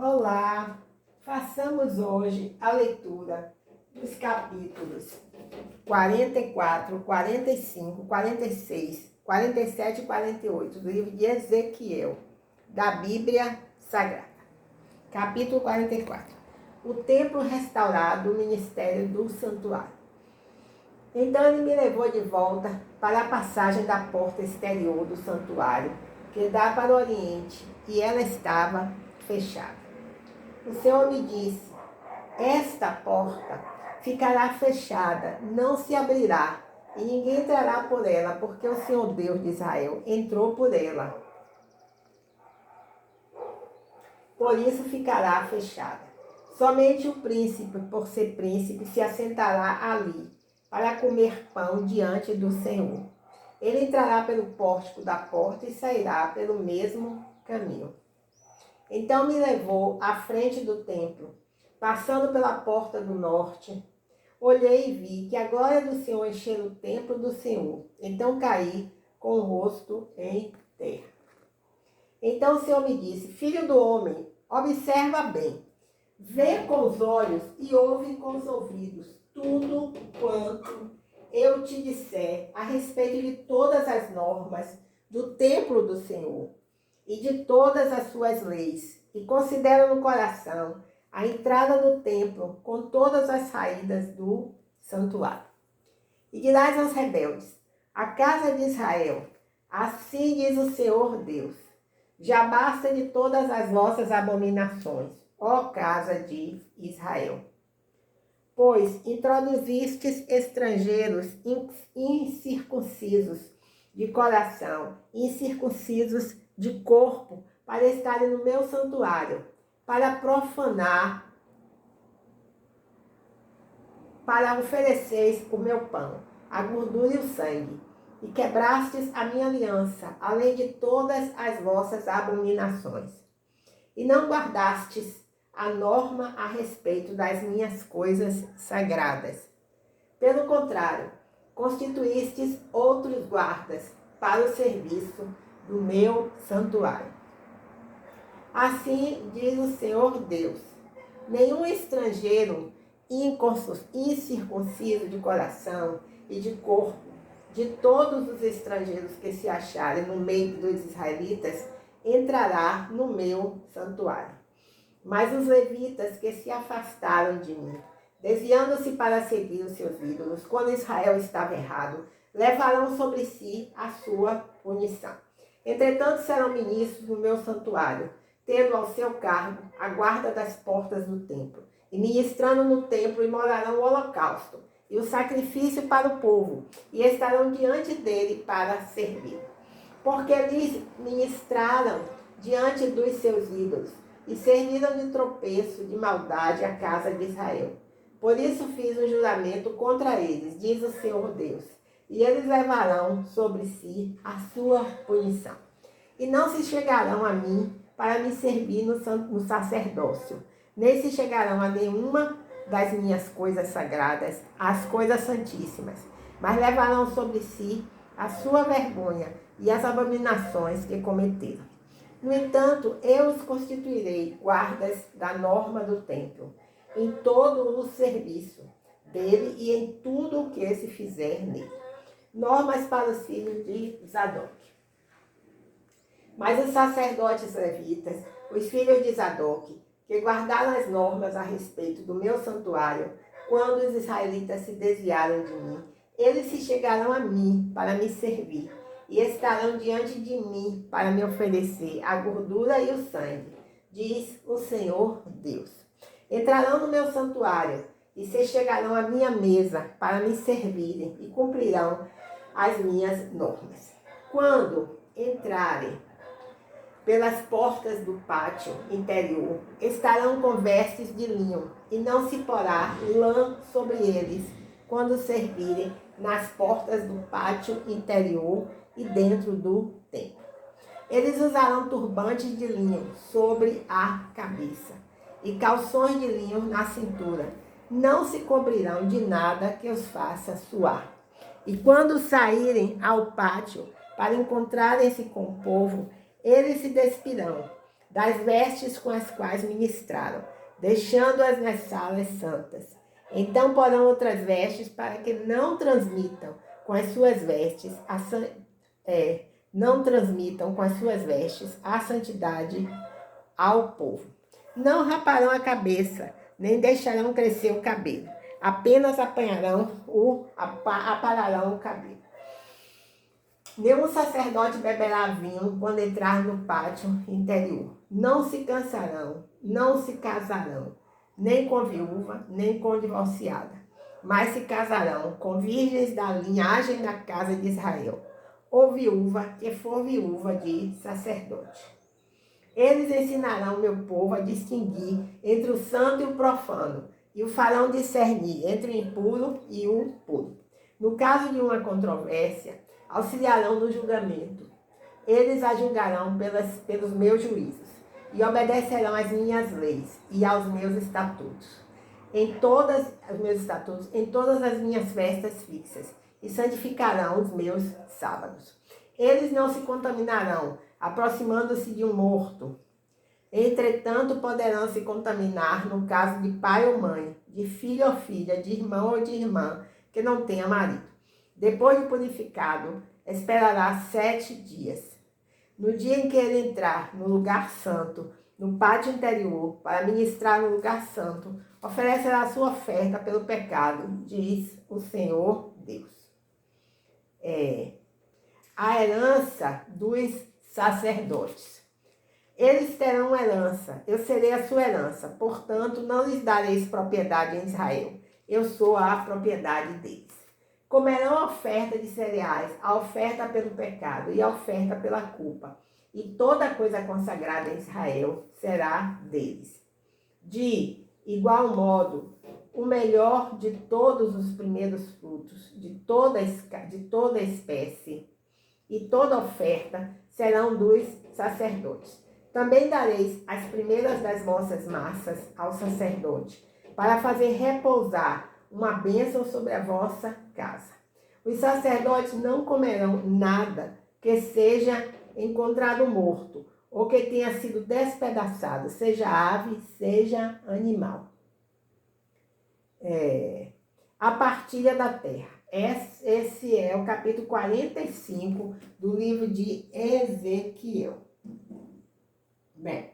Olá, façamos hoje a leitura dos capítulos 44, 45, 46, 47 e 48 do livro de Ezequiel, da Bíblia Sagrada. Capítulo 44. O templo restaurado, o ministério do santuário. Então ele me levou de volta para a passagem da porta exterior do santuário, que dá para o oriente, e ela estava fechada. O Senhor me disse: esta porta ficará fechada, não se abrirá, e ninguém entrará por ela, porque o Senhor Deus de Israel entrou por ela. Por isso ficará fechada. Somente o príncipe, por ser príncipe, se assentará ali, para comer pão diante do Senhor. Ele entrará pelo pórtico da porta e sairá pelo mesmo caminho. Então me levou à frente do templo, passando pela porta do norte. Olhei e vi que a glória do Senhor encheu o templo do Senhor. Então caí com o rosto em terra. Então o Senhor me disse: filho do homem, observa bem. Vê com os olhos e ouve com os ouvidos tudo quanto eu te disser a respeito de todas as normas do templo do Senhor e de todas as suas leis, e considera no coração a entrada do templo com todas as saídas do santuário. E dirás aos rebeldes: a casa de Israel, assim diz o Senhor Deus: já basta de todas as vossas abominações, ó casa de Israel. Pois introduzistes estrangeiros incircuncisos de coração, incircuncisos de corpo, para estarem no meu santuário, para profanar, para ofereceres o meu pão, a gordura e o sangue, e quebrastes a minha aliança, além de todas as vossas abominações. E não guardastes a norma a respeito das minhas coisas sagradas. Pelo contrário, constituístes outros guardas para o serviço do meu santuário. Assim diz o Senhor Deus: nenhum estrangeiro incircunciso de coração e de corpo, de todos os estrangeiros que se acharem no meio dos israelitas, entrará no meu santuário. Mas os levitas que se afastaram de mim, desviando-se para seguir os seus ídolos, quando Israel estava errado, levarão sobre si a sua punição. Entretanto, serão ministros no meu santuário, tendo ao seu cargo a guarda das portas do templo, e ministrando no templo, imorarão o holocausto e o sacrifício para o povo, e estarão diante dele para servir. Porque eles ministraram diante dos seus ídolos, e serviram de tropeço, de maldade à casa de Israel. Por isso fiz um juramento contra eles, diz o Senhor Deus, e eles levarão sobre si a sua punição. E não se chegarão a mim para me servir no sacerdócio, nem se chegarão a nenhuma das minhas coisas sagradas, as coisas santíssimas, mas levarão sobre si a sua vergonha e as abominações que cometeram. No entanto, eu os constituirei guardas da norma do templo, em todo o serviço dele e em tudo o que se fizer nele. Normas para os filhos de Zadok. Mas os sacerdotes levitas, os filhos de Zadok, que guardaram as normas a respeito do meu santuário, quando os israelitas se desviaram de mim, eles se chegarão a mim para me servir, e estarão diante de mim para me oferecer a gordura e o sangue, diz o Senhor Deus. Entrarão no meu santuário e se chegarão à minha mesa para me servirem e cumprirão as minhas normas. Quando entrarem pelas portas do pátio interior, estarão com vestes de linho, e não se porá lã sobre eles, quando servirem nas portas do pátio interior e dentro do templo. Eles usarão turbantes de linho sobre a cabeça e calções de linho na cintura. Não se cobrirão de nada que os faça suar. E quando saírem ao pátio para encontrarem-se com o povo, eles se despirão das vestes com as quais ministraram, deixando-as nas salas santas. Então porão outras vestes para que não transmitam com as suas vestes não transmitam com as suas vestes a santidade ao povo. Não raparão a cabeça, nem deixarão crescer o cabelo. Apenas apararão o cabelo. Nenhum sacerdote beberá vinho quando entrar no pátio interior. Não se cansarão, não se casarão, nem com viúva, nem com divorciada, mas se casarão com virgens da linhagem da casa de Israel, ou viúva que for viúva de sacerdote. Eles ensinarão meu povo a distinguir entre o santo e o profano, e o farão discernir entre o impuro e o puro. No caso de uma controvérsia, auxiliarão no julgamento. Eles a julgarão pelos meus juízos, e obedecerão às minhas leis e aos meus estatutos. Em todas as minhas festas fixas, e santificarão os meus sábados. Eles não se contaminarão, aproximando-se de um morto. Entretanto, poderão se contaminar no caso de pai ou mãe, de filho ou filha, de irmão ou de irmã, que não tenha marido. Depois de purificado, esperará 7 dias. No dia em que ele entrar no lugar santo, no pátio interior, para ministrar no lugar santo, oferecerá sua oferta pelo pecado, diz o Senhor Deus. A herança dos sacerdotes. Eles terão herança, eu serei a sua herança, portanto não lhes dareis propriedade em Israel, eu sou a propriedade deles. Comerão a oferta de cereais, a oferta pelo pecado e a oferta pela culpa, e toda coisa consagrada em Israel será deles. De igual modo, o melhor de todos os primeiros frutos, de toda espécie e toda oferta serão dos sacerdotes. Também dareis as primeiras das vossas massas ao sacerdote, para fazer repousar uma bênção sobre a vossa casa. Os sacerdotes não comerão nada que seja encontrado morto, ou que tenha sido despedaçado, seja ave, seja animal. A partilha da terra. Esse é o capítulo 45 do livro de Ezequiel. Bem,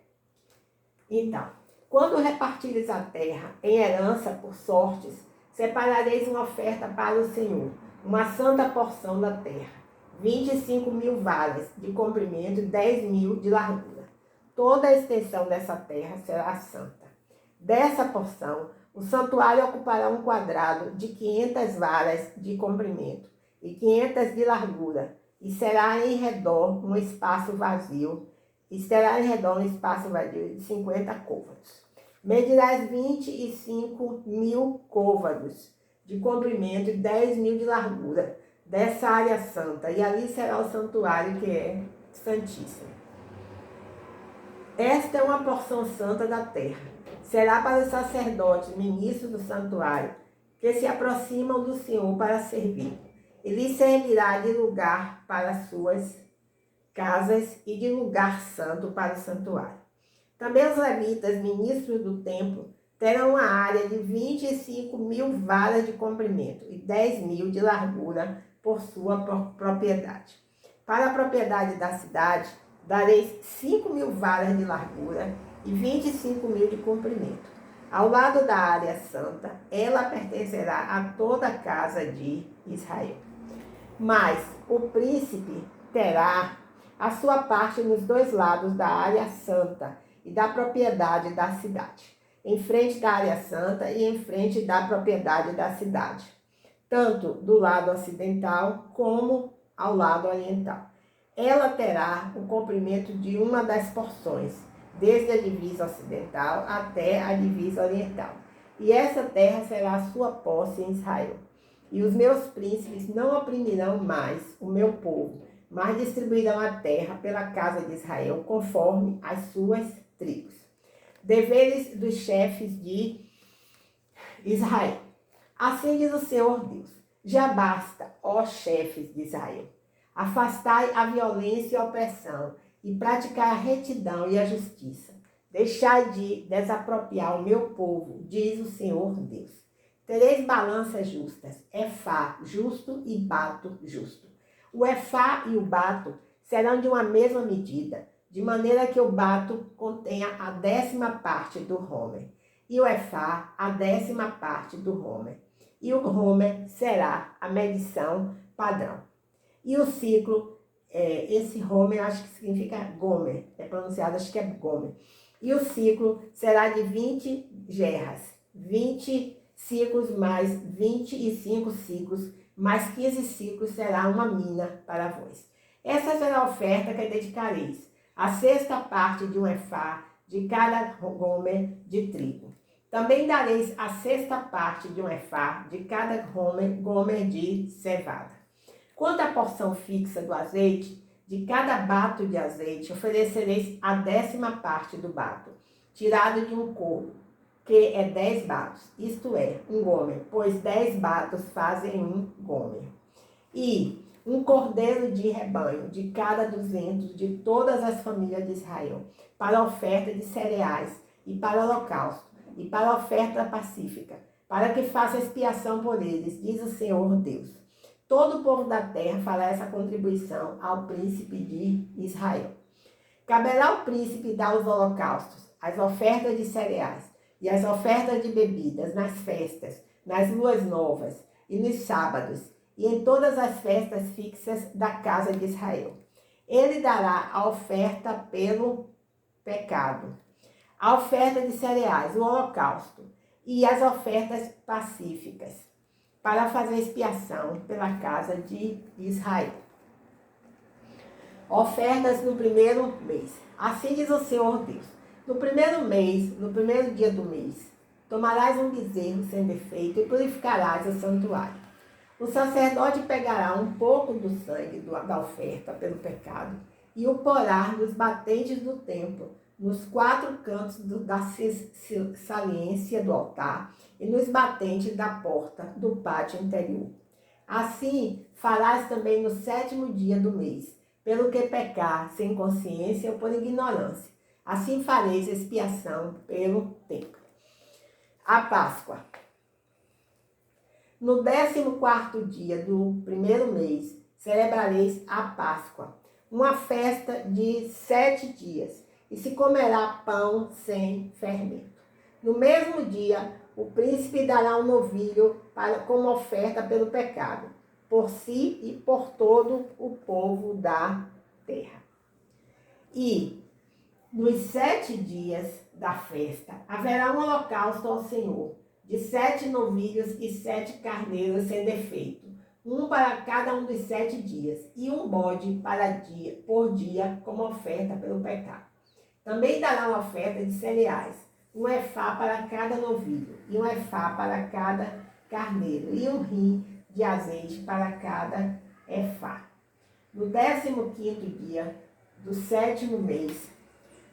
então, quando repartires a terra em herança por sortes, separareis uma oferta para o Senhor, uma santa porção da terra, 25.000 varas de comprimento e 10.000 de largura. Toda a extensão dessa terra será santa. Dessa porção, o santuário ocupará um quadrado de 500 varas de comprimento e 500 de largura, e será em redor um espaço vazio de 50 côvados. Medirás 25.000 côvados de comprimento e 10.000 de largura dessa área santa, e ali será o santuário que é santíssimo. Esta é uma porção santa da terra. Será para os sacerdotes, ministros do santuário, que se aproximam do Senhor para servir. E lhes servirá de lugar para as suas casas e de lugar santo para o santuário. Também os levitas, ministros do templo, terão uma área de 25.000 varas de comprimento e 10.000 de largura por sua propriedade. Para a propriedade da cidade, dareis 5.000 varas de largura e 25.000 de comprimento. Ao lado da área santa, ela pertencerá a toda a casa de Israel. Mas o príncipe terá a sua parte nos 2 lados da área santa e da propriedade da cidade, em frente da área santa e em frente da propriedade da cidade, tanto do lado ocidental como ao lado oriental. Ela terá o comprimento de uma das porções, desde a divisa ocidental até a divisa oriental. E essa terra será a sua posse em Israel. E os meus príncipes não oprimirão mais o meu povo, mas distribuirão a terra pela casa de Israel, conforme as suas tribos. Deveres dos chefes de Israel. Assim diz o Senhor Deus: já basta, ó chefes de Israel. Afastai a violência e a opressão, e praticar a retidão e a justiça. Deixai de desapropriar o meu povo, diz o Senhor Deus. Tereis balanças justas, efá justo e bato justo. O efá e o bato serão de uma mesma medida, de maneira que o bato contenha a 10ª parte do homer, e o efá a 10ª parte do homer. E o homer será a medição padrão. E o ciclo, esse homer acho que significa gomer, é pronunciado, acho que é gomer. E o ciclo será de 20 gerras, 20 ciclos mais 25 ciclos, mais 15 ciclos será uma mina para vós. Essa será a oferta que dedicareis, a 6ª parte de um efá de cada gomer de trigo. Também dareis a 6ª parte de um efá de cada gomer de cevada. Quanto à porção fixa do azeite, de cada bato de azeite oferecereis a 10ª parte do bato, tirado de um couro, que é 10 batos, isto é, um gomer, pois 10 batos fazem um gomer. E um cordeiro de rebanho de cada 200 de todas as famílias de Israel, para a oferta de cereais e para o holocausto, e para a oferta pacífica, para que faça expiação por eles, diz o Senhor Deus. Todo o povo da terra fará essa contribuição ao príncipe de Israel. Caberá ao príncipe dar os holocaustos, as ofertas de cereais e as ofertas de bebidas nas festas, nas luas novas e nos sábados, e em todas as festas fixas da casa de Israel. Ele dará a oferta pelo pecado, a oferta de cereais, o holocausto e as ofertas pacíficas, para fazer expiação pela casa de Israel. Ofertas no primeiro mês. Assim diz o Senhor Deus. No primeiro mês, no primeiro dia do mês, tomarás um bezerro sem defeito e purificarás o santuário. O sacerdote pegará um pouco do sangue da oferta pelo pecado e o porá nos batentes do templo, nos 4 cantos da saliência do altar e nos batentes da porta do pátio interior. Assim farás também no 7º dia do mês, pelo que pecar sem consciência ou por ignorância. Assim fareis expiação pelo templo. A Páscoa. No 14º dia do primeiro mês, celebrareis a Páscoa, uma festa de 7 dias, e se comerá pão sem fermento. No mesmo dia, o príncipe dará um novilho como oferta pelo pecado, por si e por todo o povo da terra. E nos 7 dias da festa haverá um holocausto ao Senhor, de 7 novilhos e 7 carneiros sem defeito, um para cada um dos 7 dias, e um bode por dia como oferta pelo pecado. Também dará uma oferta de cereais, um efá para cada novilho, e um efá para cada carneiro, e um rim de azeite para cada efá. No 15º dia do 7º mês,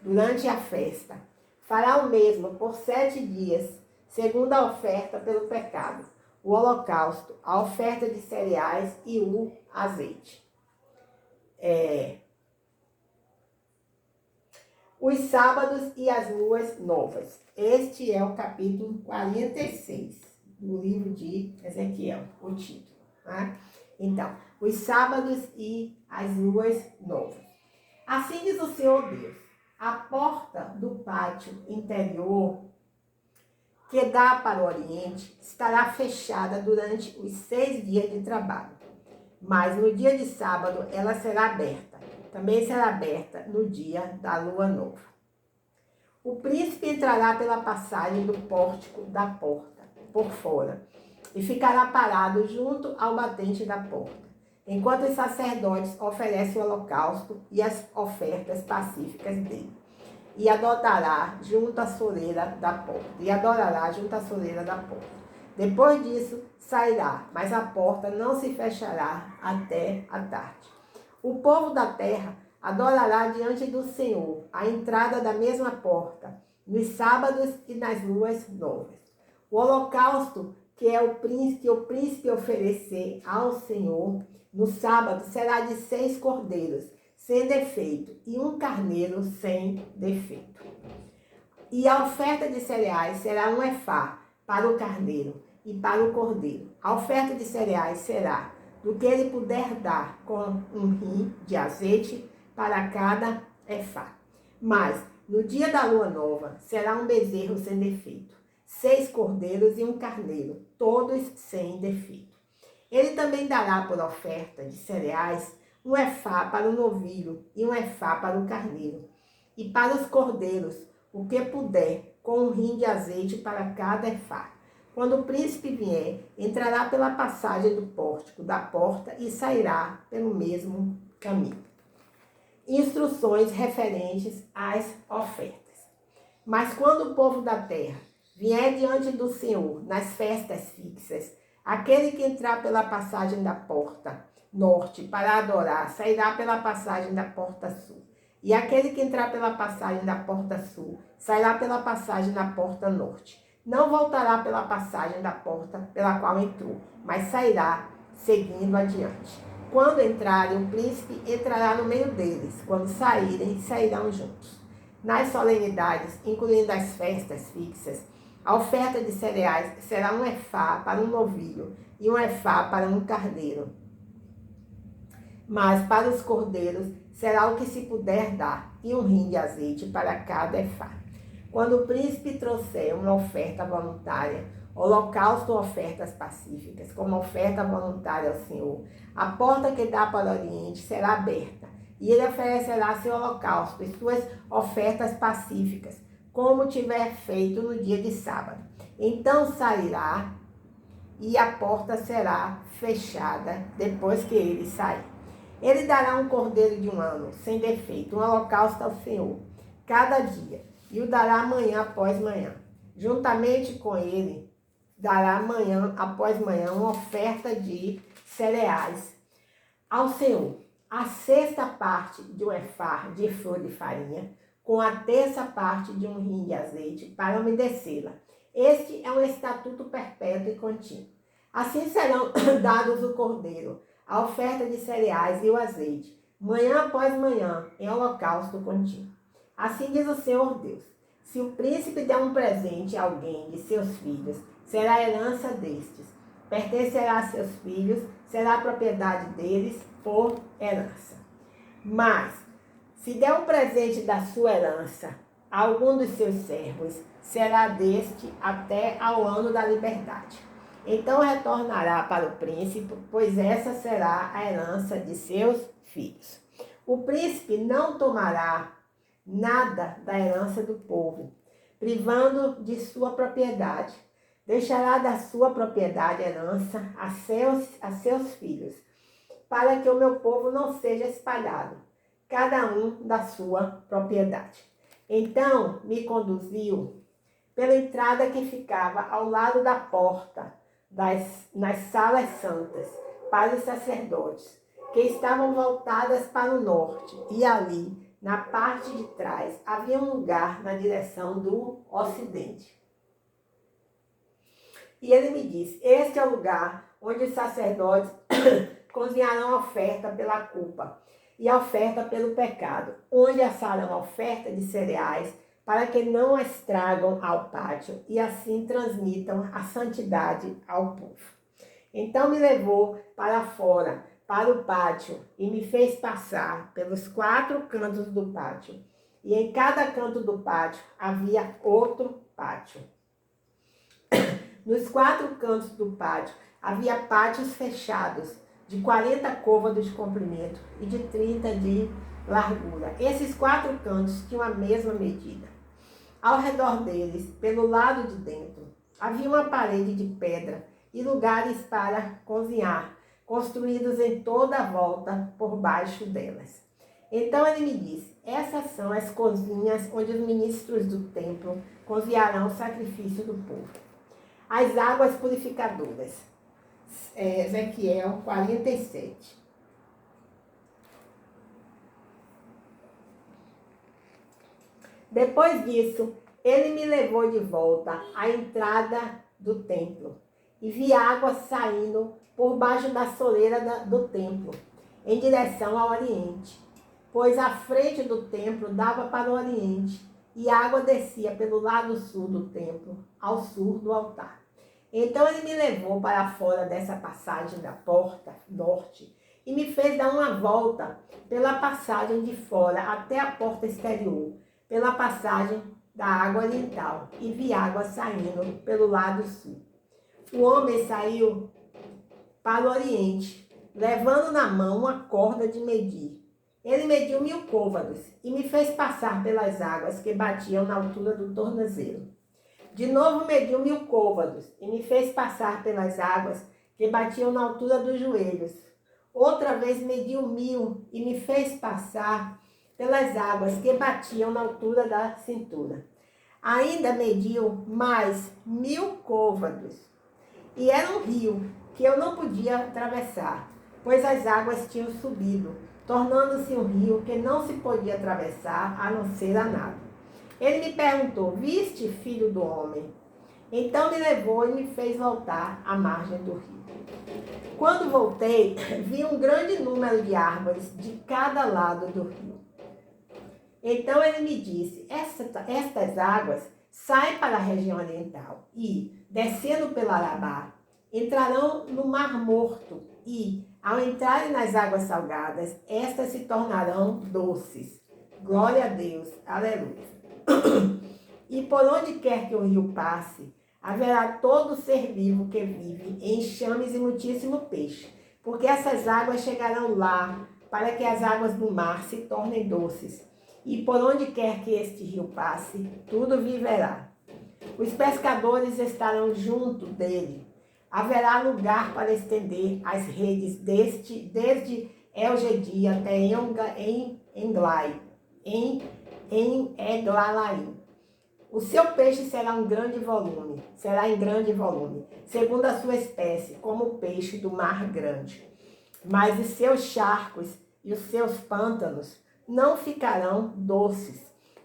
durante a festa, fará o mesmo por 7 dias, segundo a oferta pelo pecado, o holocausto, a oferta de cereais e o azeite. Os sábados e as luas novas. Este é o capítulo 46 do livro de Ezequiel, o título. Né? Então, os sábados e as luas novas. Assim diz o Senhor Deus, a porta do pátio interior que dá para o oriente estará fechada durante os 6 dias de trabalho, mas no dia de sábado ela será aberta. Também será aberta no dia da lua nova. O príncipe entrará pela passagem do pórtico da porta, por fora, e ficará parado junto ao batente da porta, enquanto os sacerdotes oferecem o holocausto e as ofertas pacíficas dele. E adorará junto à soleira da porta. Depois disso, sairá, mas a porta não se fechará até a tarde. O povo da terra adorará diante do Senhor, à entrada da mesma porta, nos sábados e nas luas novas. O holocausto que o príncipe oferecer ao Senhor no sábado será de 6 cordeiros, sem defeito, e um carneiro sem defeito. E a oferta de cereais será um efá para o carneiro e para o cordeiro. A oferta de cereais será do que ele puder dar, com um rim de azeite para cada efá. Mas, no dia da lua nova, será um bezerro sem defeito, 6 cordeiros e um carneiro, todos sem defeito. Ele também dará por oferta de cereais um efá para o novilho e um efá para o carneiro. E para os cordeiros, o que puder, com um rim de azeite para cada efá. Quando o príncipe vier, entrará pela passagem do pórtico da porta e sairá pelo mesmo caminho. Instruções referentes às ofertas. Mas quando o povo da terra vier diante do Senhor nas festas fixas, aquele que entrar pela passagem da porta norte para adorar, sairá pela passagem da porta sul. E aquele que entrar pela passagem da porta sul, sairá pela passagem da porta norte. Não voltará pela passagem da porta pela qual entrou, mas sairá seguindo adiante. Quando entrarem, o príncipe entrará no meio deles. Quando saírem, sairão juntos. Nas solenidades, incluindo as festas fixas, a oferta de cereais será um efá para um novilho e um efá para um carneiro. Mas para os cordeiros será o que se puder dar, e um rim de azeite para cada efá. Quando o príncipe trouxer uma oferta voluntária, holocausto ou ofertas pacíficas, como oferta voluntária ao Senhor, a porta que dá para o oriente será aberta, e ele oferecerá seu holocausto e suas ofertas pacíficas, como tiver feito no dia de sábado. Então sairá, e a porta será fechada depois que ele sair. Ele dará um cordeiro de 1 ano, sem defeito, um holocausto ao Senhor, cada dia, e o dará manhã após manhã. Juntamente com ele, dará manhã após manhã uma oferta de cereais ao Senhor. A 6ª parte de um efá de flor de farinha, com a 3ª parte de um rim de azeite, para umedecê-la. Este é um estatuto perpétuo e contínuo. Assim serão dados o cordeiro, a oferta de cereais e o azeite, manhã após manhã, em holocausto contínuo. Assim diz o Senhor Deus: se o príncipe der um presente a alguém de seus filhos, será a herança destes. Pertencerá a seus filhos, será a propriedade deles por herança. Mas, se der um presente da sua herança a algum dos seus servos, será deste até ao ano da liberdade. Então retornará para o príncipe, pois essa será a herança de seus filhos. O príncipe não tomará nada da herança do povo, privando de sua propriedade. Deixará da sua propriedade herança a seus filhos, para que o meu povo não seja espalhado, cada um da sua propriedade. Então me conduziu pela entrada que ficava ao lado da porta, nas salas santas, para os sacerdotes, que estavam voltadas para o norte, e ali, na parte de trás, havia um lugar na direção do ocidente. E ele me disse: este é o lugar onde os sacerdotes cozinharão a oferta pela culpa e a oferta pelo pecado, onde assarão a oferta de cereais, para que não as tragam ao pátio e assim transmitam a santidade ao povo. Então me levou para fora, para o pátio, e me fez passar pelos 4 cantos do pátio. E em cada canto do pátio havia outro pátio. Nos 4 cantos do pátio havia pátios fechados, de 40 côvados de comprimento e de 30 de largura. Esses 4 cantos tinham a mesma medida. Ao redor deles, pelo lado de dentro, havia uma parede de pedra e lugares para cozinhar, construídos em toda a volta por baixo delas. Então ele me disse: essas são as cozinhas onde os ministros do templo cozinharão o sacrifício do povo. As águas purificadoras. Ezequiel 47. Depois disso, ele me levou de volta à entrada do templo e vi água saindo por baixo da soleira do templo, em direção ao oriente. pois a frente do templo dava para o oriente, e a água descia pelo lado sul do templo, ao sul do altar. Então ele me levou para fora dessa passagem da porta norte, e me fez dar uma volta pela passagem de fora até a porta exterior, pela passagem da água oriental, e vi água saindo pelo lado sul. O homem saiu para o oriente, levando na mão uma corda de medir. Ele mediu 1000 côvados e me fez passar pelas águas que batiam na altura do tornozelo. De novo mediu 1000 côvados e me fez passar pelas águas que batiam na altura dos joelhos. Outra vez mediu 1000 e me fez passar pelas águas que batiam na altura da cintura. Ainda mediu mais 1000 côvados. E era um rio que eu não podia atravessar, pois as águas tinham subido, tornando-se um rio que não se podia atravessar a não ser a nado. Ele me perguntou: viste, filho do homem? Então me levou e me fez voltar à margem do rio. Quando voltei, vi um grande número de árvores de cada lado do rio. Então ele me disse: estas águas saem para a região oriental e, descendo pelo Arabá, entrarão no Mar Morto e, ao entrarem nas águas salgadas, estas se tornarão doces. Glória a Deus, aleluia. E por onde quer que o rio passe, haverá todo ser vivo que vive, enxames e muitíssimo peixe, porque essas águas chegarão lá, para que as águas do mar se tornem doces. E por onde quer que este rio passe, tudo viverá. Os pescadores estarão junto dele. Haverá lugar para estender as redes desde El-Gedi até em Eglalaim. O seu peixe será em grande volume, segundo a sua espécie, como o peixe do mar grande. Mas os seus charcos e os seus pântanos não ficarão doces,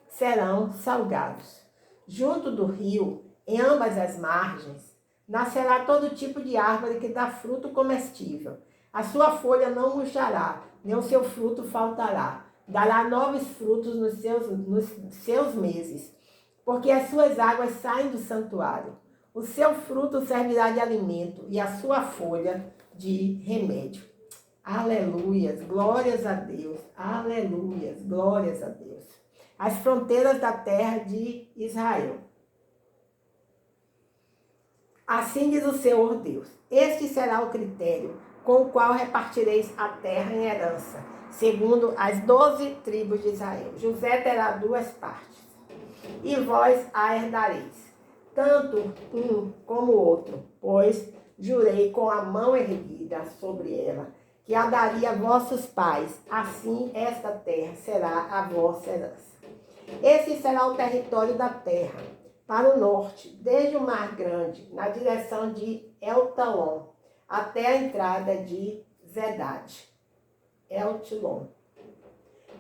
serão salgados. Junto do rio, em ambas as margens, nascerá todo tipo de árvore que dá fruto comestível. A sua folha não murchará, nem o seu fruto faltará. Dará novos frutos nos seus meses, porque as suas águas saem do santuário. O seu fruto servirá de alimento e a sua folha de remédio. Aleluias, glórias a Deus, aleluias, glórias a Deus. As fronteiras da terra de Israel. Assim diz o Senhor Deus: este será o critério com o qual repartireis a terra em herança, segundo as 12 tribos de Israel. José terá 2 partes, e vós a herdareis, tanto um como o outro, pois jurei com a mão erguida sobre ela, que a daria a vossos pais, assim esta terra será a vossa herança. Esse será o território da terra, para o norte, desde o Mar Grande, na direção de El-Talon, até a entrada de Zedade, El-Tilon,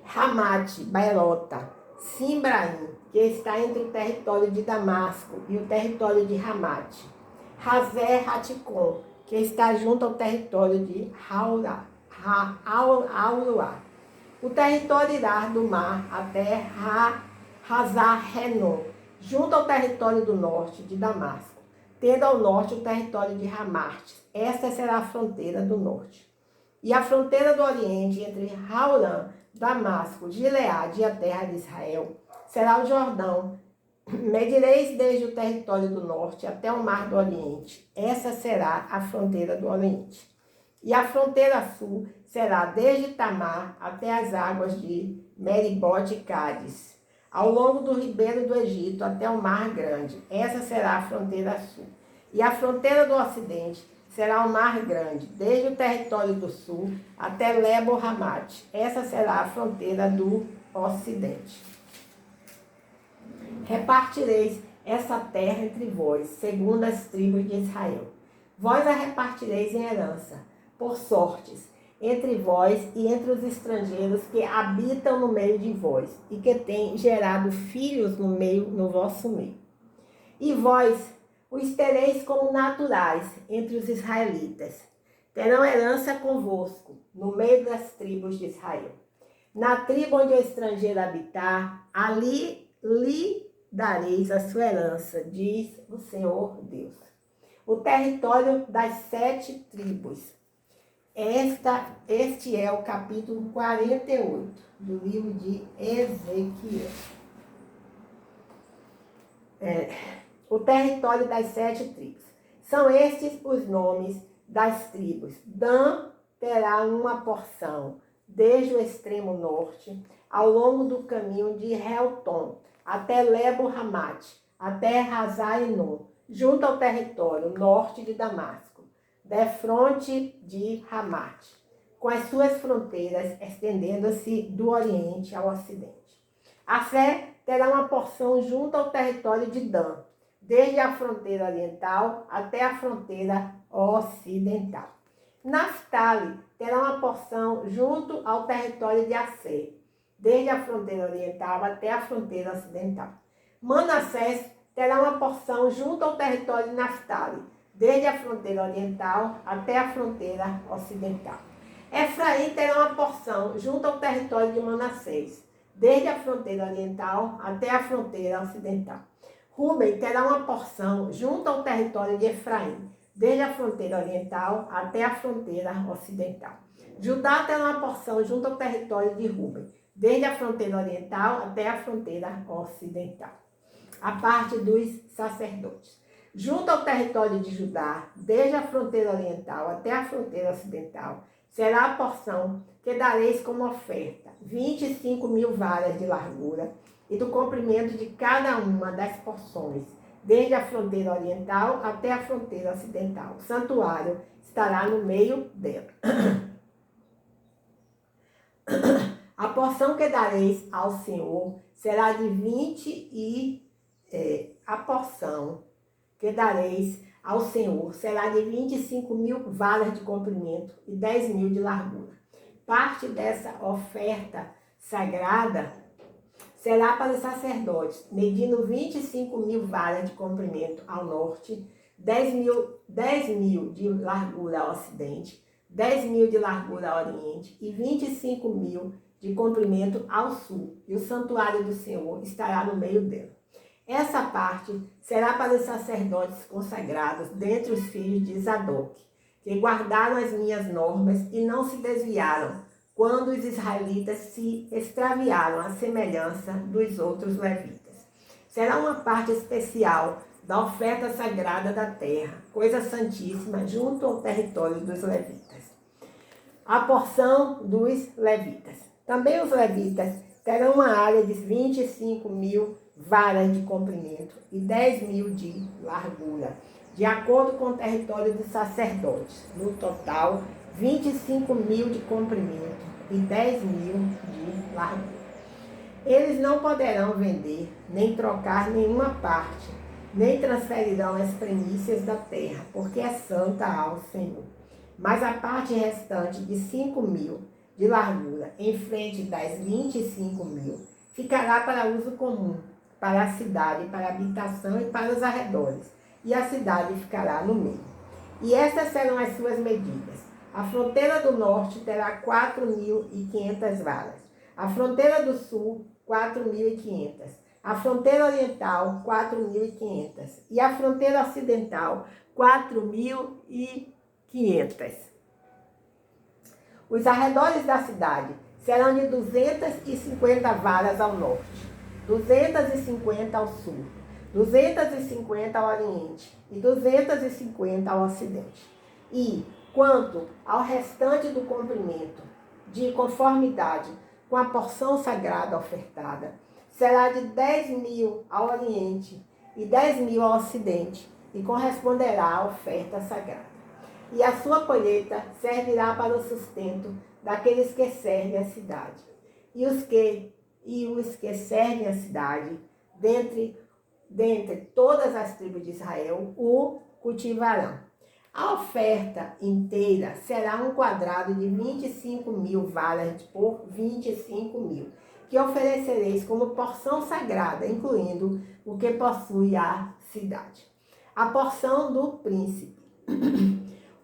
Ramate, Beerota, Simbraim, que está entre o território de Damasco e o território de Ramate, Hazer Haticon, que está junto ao território de Auruá. O território irá do mar até Hazar-Renon, junto ao território do norte de Damasco, tendo ao norte o território de Ramate. Esta será a fronteira do norte. E a fronteira do oriente entre Haurã, Damasco, Gileade e a terra de Israel será o Jordão. Medireis desde o território do norte até o mar do oriente. Essa será a fronteira do oriente. E a fronteira sul será desde Tamar até as águas de Meribote e Cádiz, ao longo do ribeiro do Egito até o mar grande. Essa será a fronteira sul. E a fronteira do ocidente será o mar grande, desde o território do sul até Lebo-Ramate. Essa será a fronteira do ocidente. Repartireis essa terra entre vós, segundo as tribos de Israel. Vós a repartireis em herança, por sortes, entre vós e entre os estrangeiros que habitam no meio de vós, e que têm gerado filhos no vosso meio. E vós os tereis como naturais entre os israelitas. Terão herança convosco, no meio das tribos de Israel. Na tribo onde o estrangeiro habitar, ali lhe dareis a sua herança, diz o Senhor Deus. O território das 7 tribos. Este é o capítulo 48 do livro de Ezequiel. O território das 7 tribos. São estes os nomes das tribos. Dan terá uma porção desde o extremo norte, ao longo do caminho de Helton, até Lebo-Hamat, até Hazar-Enon, junto ao território norte de Damasco, defronte de Hamat, com as suas fronteiras estendendo-se do oriente ao ocidente. Assé terá uma porção junto ao território de Dan, desde a fronteira oriental até a fronteira ocidental. Naftali terá uma porção junto ao território de Assé, desde a fronteira oriental até a fronteira ocidental. Manassés terá uma porção junto ao território de Naftali, desde a fronteira oriental até a fronteira ocidental. Efraim terá uma porção junto ao território de Manassés, desde a fronteira oriental até a fronteira ocidental. Ruben terá uma porção junto ao território de Efraim, desde a fronteira oriental até a fronteira ocidental. Judá terá uma porção junto ao território de Ruben, desde a fronteira oriental até a fronteira ocidental. A parte dos sacerdotes. Junto ao território de Judá, desde a fronteira oriental até a fronteira ocidental, será a porção que dareis como oferta, 25.000 varas de largura, e do comprimento de cada uma das porções, desde a fronteira oriental até a fronteira ocidental. O santuário estará no meio dela. A porção que dareis ao Senhor será de a porção que dareis ao Senhor será de 25.000 varas de comprimento e 10.000 de largura. Parte dessa oferta sagrada será para os sacerdotes, medindo 25.000 varas de comprimento ao norte, 10.000 de largura ao ocidente, 10.000 de largura ao oriente e 25.000 de comprimento ao sul. E o santuário do Senhor estará no meio dela. Essa parte será para os sacerdotes consagrados dentre os filhos de Zadok, que guardaram as minhas normas e não se desviaram, quando os israelitas se extraviaram à semelhança dos outros levitas. Será uma parte especial da oferta sagrada da terra, coisa santíssima, junto ao território dos levitas. A porção dos levitas. Também os levitas terão uma área de 25.000 varas de comprimento e 10.000 de largura, de acordo com o território dos sacerdotes. No total, 25.000 de comprimento e 10.000 de largura. Eles não poderão vender, nem trocar nenhuma parte, nem transferirão as primícias da terra, porque é santa ao Senhor. Mas a parte restante de 5.000 de largura, em frente das 25.000, ficará para uso comum, para a cidade, para a habitação e para os arredores, e a cidade ficará no meio. E estas serão as suas medidas. A fronteira do norte terá 4.500 varas. A fronteira do sul, 4.500. A fronteira oriental, 4.500. E a fronteira ocidental, 4.500. Os arredores da cidade serão de 250 varas ao norte, 250 ao sul, 250 ao oriente e 250 ao ocidente. E, quanto ao restante do comprimento, de conformidade com a porção sagrada ofertada, será de 10.000 ao oriente e 10.000 ao ocidente, e corresponderá à oferta sagrada. E a sua colheita servirá para o sustento daqueles que servem a cidade. E os que servem a cidade, dentre todas as tribos de Israel, o cultivarão. A oferta inteira será um quadrado de 25.000 varas por 25.000, que oferecereis como porção sagrada, incluindo o que possui a cidade. A porção do príncipe.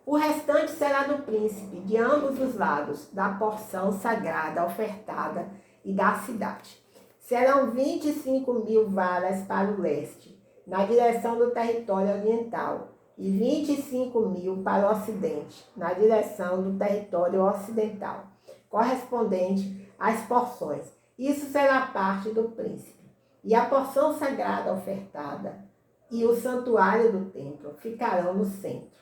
O restante será do príncipe de ambos os lados da porção sagrada ofertada e da cidade. Serão 25.000 varas para o leste, na direção do território oriental, e 25.000 para o ocidente, na direção do território ocidental, correspondente às porções. Isso será parte do príncipe. E a porção sagrada ofertada e o santuário do templo ficarão no centro.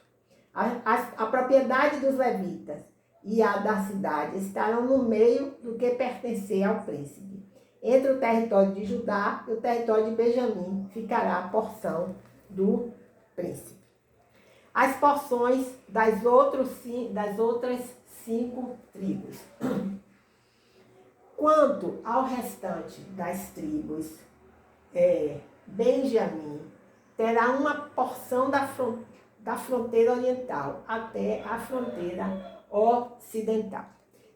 A propriedade dos levitas e a da cidade estarão no meio do que pertencer ao príncipe. Entre o território de Judá e o território de Benjamim ficará a porção do príncipe. As porções das outras 5 tribos. Quanto ao restante das tribos, Benjamim terá uma porção da fronteira oriental até a fronteira ocidental.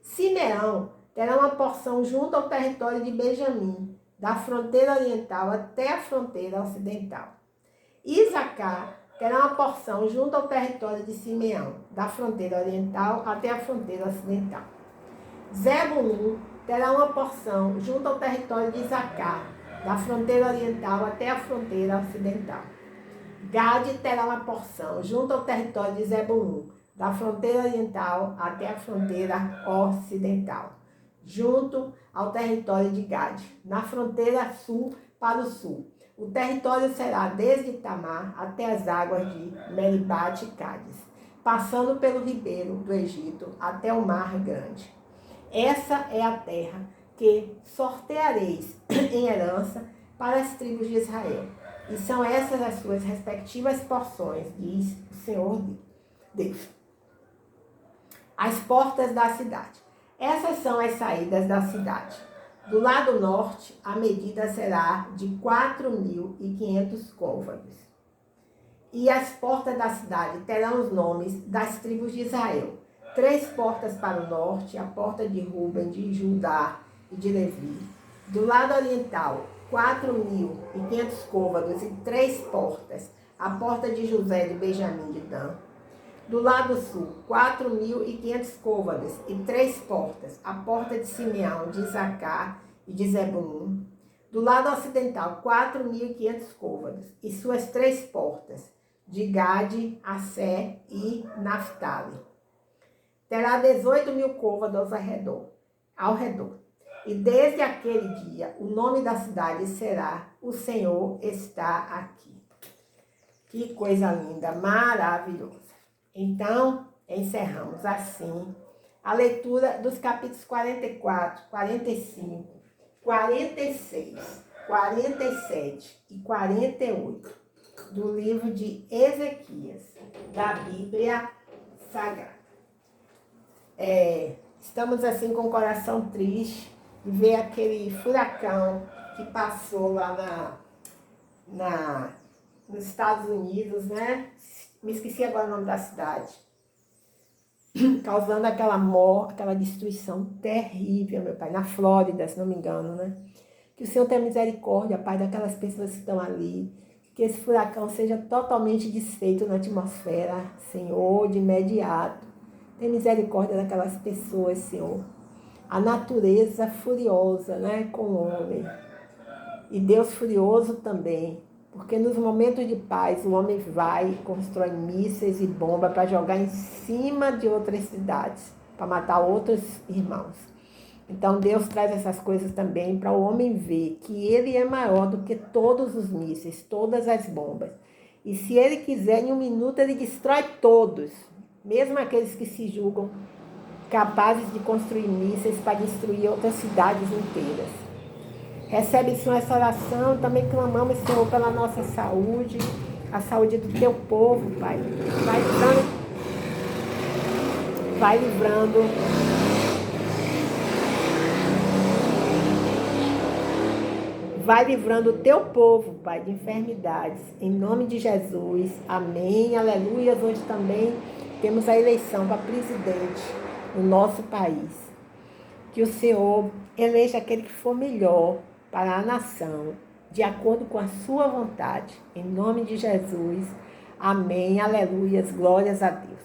Simeão terá uma porção junto ao território de Benjamim, da fronteira oriental até a fronteira ocidental. Isacar terá uma porção junto ao território de Simeão, da fronteira oriental até a fronteira ocidental. Zebulun terá uma porção junto ao território de Isacar, da fronteira oriental até a fronteira ocidental. Gade terá uma porção junto ao território de Zebulun, da fronteira oriental até a fronteira ocidental, junto ao território de Gade, na fronteira sul para o sul. O território será desde Tamar até as águas de Meribate e Cádiz, passando pelo ribeiro do Egito até o Mar Grande. Essa é a terra que sorteareis em herança para as tribos de Israel. E são essas as suas respectivas porções, diz o Senhor Deus. As portas da cidade. Essas são as saídas da cidade. Do lado norte, a medida será de 4.500 côvados. E as portas da cidade terão os nomes das tribos de Israel. 3 portas para o norte, a porta de Ruben, de Judá e de Levi. Do lado oriental, 4.500 côvados e 3 portas, a porta de José, de Benjamim, de Dan. Do lado sul, 4.500 côvados e 3 portas, a porta de Simeão, de Isacar e de Zebulun. Do lado ocidental, 4.500 côvados e suas 3 portas, de Gade, Assé e Naftali. Terá 18.000 côvados ao redor. E desde aquele dia, o nome da cidade será: O Senhor está aqui. Que coisa linda, maravilhosa. Então, encerramos assim a leitura dos capítulos 44, 45, 46, 47 e 48 do livro de Ezequias, da Bíblia Sagrada. Estamos assim com o coração triste de ver aquele furacão que passou lá nos Estados Unidos, né? Me esqueci agora o nome da cidade. Causando aquela destruição terrível, meu Pai, na Flórida, se não me engano, né? Que o Senhor tenha misericórdia, Pai, daquelas pessoas que estão ali. Que esse furacão seja totalmente desfeito na atmosfera, Senhor, de imediato. Tem misericórdia daquelas pessoas, Senhor. A natureza furiosa, né, com o homem. E Deus furioso também. Porque nos momentos de paz, o homem vai e constrói mísseis e bombas para jogar em cima de outras cidades, para matar outros irmãos. Então Deus traz essas coisas também para o homem ver que ele é maior do que todos os mísseis, todas as bombas. E se ele quiser, em um minuto, ele destrói todos, mesmo aqueles que se julgam capazes de construir mísseis para destruir outras cidades inteiras. Recebe, Senhor, essa oração. Também clamamos, Senhor, pela nossa saúde, a saúde do teu povo, Pai. Vai livrando o teu povo, Pai, de enfermidades. Em nome de Jesus. Amém. Aleluia. Hoje também temos a eleição para presidente no nosso país. Que o Senhor eleja aquele que for melhor para a nação, de acordo com a sua vontade. Em nome de Jesus. Amém. Aleluia. Glórias a Deus.